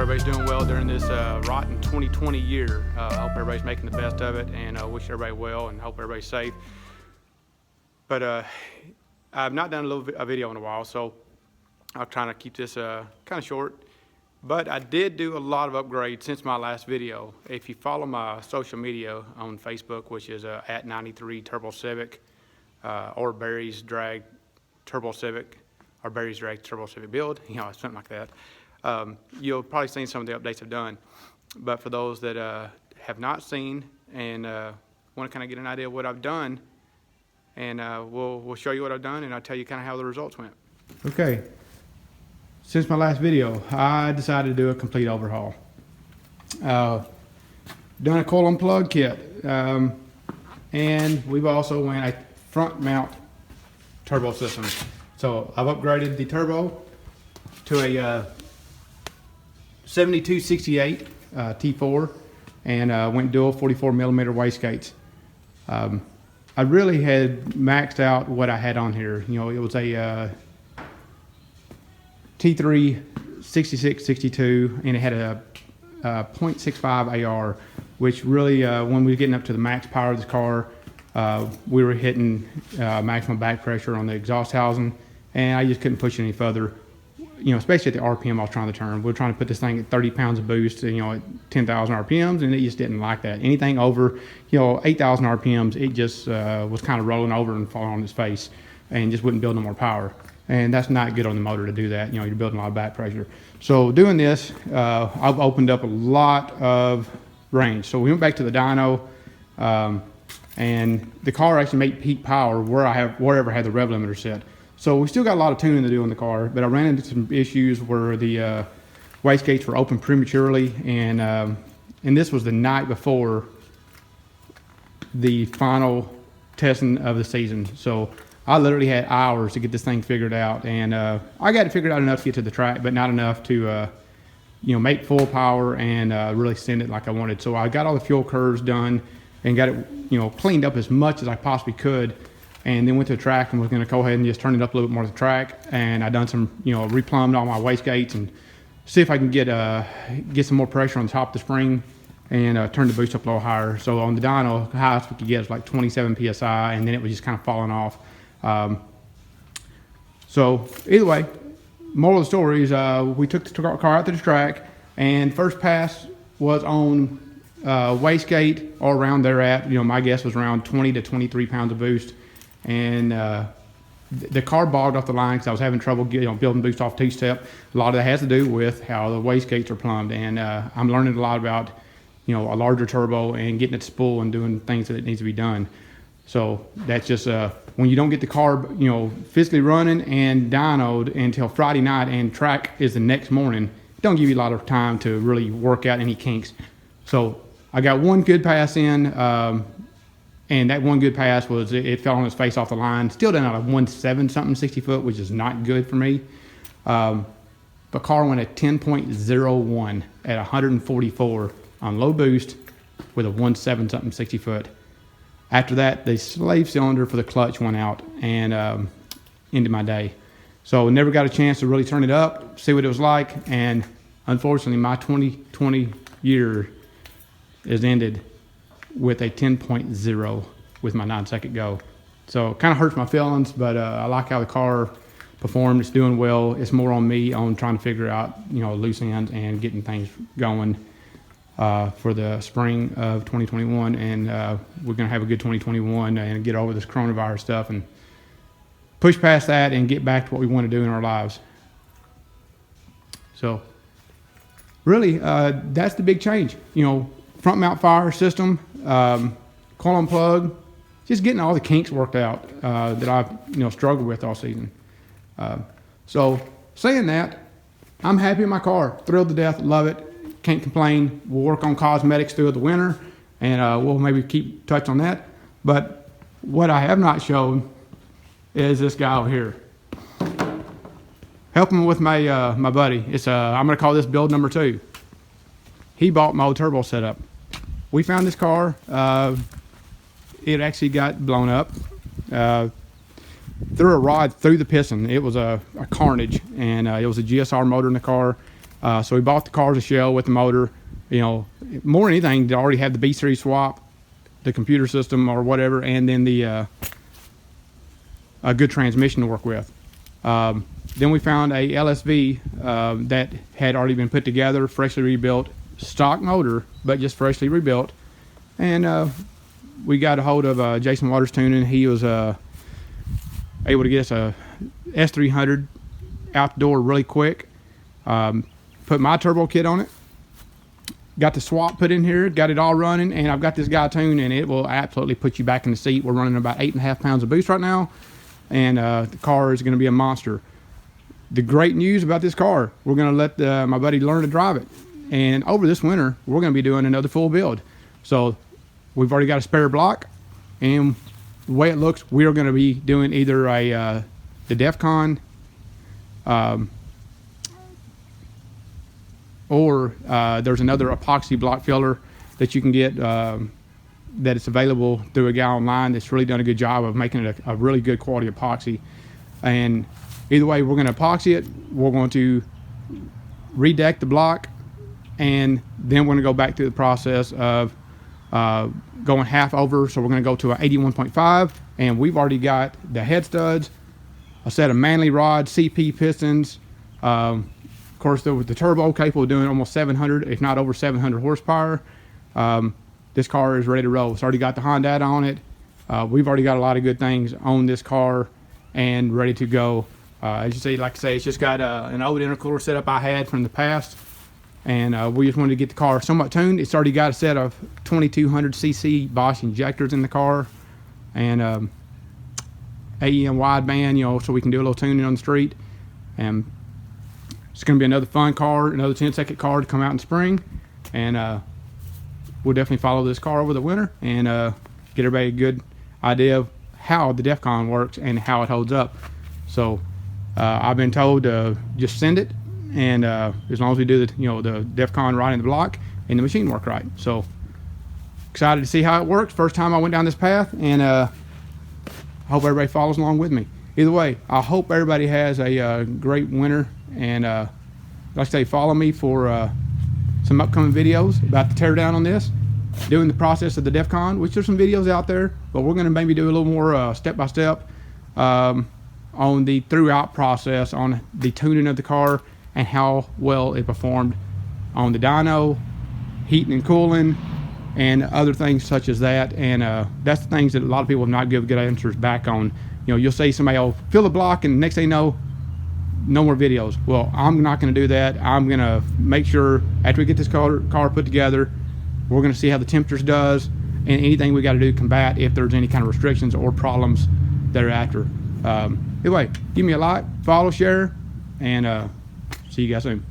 everybody's doing well during this rotten 2020 year. I hope everybody's making the best of it, and wish everybody well, and hope everybody's safe. But I've not done a video in a while, so I'm trying to keep this kind of short. But I did do a lot of upgrades since my last video. If you follow my social media on Facebook, which is at 93 Turbo Civic, or Barry's Drag Turbo Civic, or Barry's Drag Turbo Civic Build, something like that. You'll probably seen some of the updates I've done. But for those that have not seen and want to kind of get an idea of what I've done, and we'll show you what I've done, and I'll tell you kind of how the results went. Okay. Since my last video, I decided to do a complete overhaul. Done a coil unplug kit, and we've also went a front mount turbo system. So I've upgraded the turbo to a 7268 T4, and went dual 44 millimeter wastegates. I really had maxed out what I had on here. It was a T3 6662, and it had a 0.65 AR, which really, when we were getting up to the max power of the car, we were hitting maximum back pressure on the exhaust housing, and I just couldn't push it any further. Especially at the RPM I was trying to turn. We were trying to put this thing at 30 pounds of boost, at 10,000 RPMs, and it just didn't like that. Anything over, 8,000 RPMs, it just was kind of rolling over and falling on its face, and just wouldn't build no more power. And that's not good on the motor to do that. You're building a lot of back pressure. So doing this, I've opened up a lot of range. So we went back to the dyno, and the car actually made peak power wherever I had the rev limiter set. So we still got a lot of tuning to do in the car, but I ran into some issues where the wastegates were open prematurely, and this was the night before the final testing of the season. So I literally had hours to get this thing figured out, and I got it figured out enough to get to the track, but not enough to make full power and really send it like I wanted. So I got all the fuel curves done and got it cleaned up as much as I possibly could. And then went to the track and was going to go ahead and just turn it up a little bit more to the track. And I done some, replumbed all my wastegates and see if I can get some more pressure on the top of the spring and turn the boost up a little higher. So on the dyno, the highest we could get was like 27 PSI, and then it was just kind of falling off. So either way, moral of the story is we took the car out to the track, and first pass was on wastegate or around there at, my guess was around 20 to 23 pounds of boost. And the car bogged off the line because I was having trouble building boost off two-step. A lot of that has to do with how the wastegates are plumbed, and I'm learning a lot about a larger turbo and getting it to spool and doing things that it needs to be done. So that's just when you don't get the car physically running and dynoed until Friday night, and track is the next morning, it don't give you a lot of time to really work out any kinks. So I got one good pass in. And that one good pass was, it fell on its face off the line. Still done out of 1.7 something 60 foot, which is not good for me. The car went at 10.01 at 144 on low boost with a 1.7 something 60 foot. After that, the slave cylinder for the clutch went out and ended my day. So never got a chance to really turn it up, see what it was like. And unfortunately, my 2020 year is ended with a 10.0 with my 9-second go. So it kind of hurts my feelings, but I like how the car performed. It's doing well. It's more on me on trying to figure out, loose ends and getting things going for the spring of 2021. And we're going to have a good 2021 and get over this coronavirus stuff and push past that and get back to what we want to do in our lives. So really, that's the big change. Front mount fire system, coil unplug, just getting all the kinks worked out that I've struggled with all season. So saying that, I'm happy with my car, thrilled to death, love it, can't complain. We'll work on cosmetics through the winter, and we'll maybe keep touch on that. But what I have not shown is this guy over here. Helping with my my buddy. It's I'm gonna call this build number 2. He bought my old turbo setup. We found this car. It actually got blown up. Threw a rod through the piston. It was a carnage, and it was a GSR motor in the car. So we bought the car as a shell with the motor. You know, more than anything, they already had the B-Series swap, the computer system or whatever, and then the a good transmission to work with. Then we found a LSV that had already been put together, freshly rebuilt, stock motor, but just freshly rebuilt. And we got a hold of Jason Waters Tuning. He was able to get us a S300 out the door really quick. Put my turbo kit on it. Got the swap put in here, got it all running, and I've got this guy tuned, and it will absolutely put you back in the seat. We're running about 8.5 pounds of boost right now, and the car is going to be a monster. The great news about this car, we're going to let my buddy learn to drive it, and over this winter, we're going to be doing another full build. So we've already got a spare block, and the way it looks, we are going to be doing either the DEFCON or there's another epoxy block filler that you can get that it's available through a guy online that's really done a good job of making it a really good quality epoxy. And either way, we're going to epoxy it, we're going to redeck the block, and then we're going to go back through the process of going half over. So we're going to go to an 81.5, and we've already got the head studs, a set of Manley rods, CP pistons, of course, with the turbo capable of doing almost 700, if not over 700 horsepower. This car is ready to roll. It's already got the Honda on it. We've already got a lot of good things on this car and ready to go. As you see, like I say, it's just got an old intercooler setup I had from the past, and we just wanted to get the car somewhat tuned. It's already got a set of 2200cc Bosch injectors in the car, and AEM wideband, you know, so we can do a little tuning on the street. And it's going to be another fun car, another 10-second car to come out in spring, and we'll definitely follow this car over the winter and get everybody a good idea of how the DEFCON works and how it holds up. So I've been told to just send it, and as long as we do the DEFCON right in the block and the machine work right. So excited to see how it works. First time I went down this path, and I hope everybody follows along with me. Either way, I hope everybody has a great winter, and like I say, follow me for some upcoming videos about the teardown on this, doing the process of the DEFCON, which there's some videos out there, but we're going to maybe do a little more step-by-step on the throughout process on the tuning of the car and how well it performed on the dyno, heating and cooling, and other things such as that. And that's the things that a lot of people have not given good answers back on. You know, you'll say somebody will fill a block, and next thing you know, no more videos. Well, I'm not going to do that. I'm going to make sure after we get this car put together, we're going to see how the temperatures does and anything we got to do to combat if there's any kind of restrictions or problems thereafter. Anyway, give me a like, follow, share, and see you guys soon.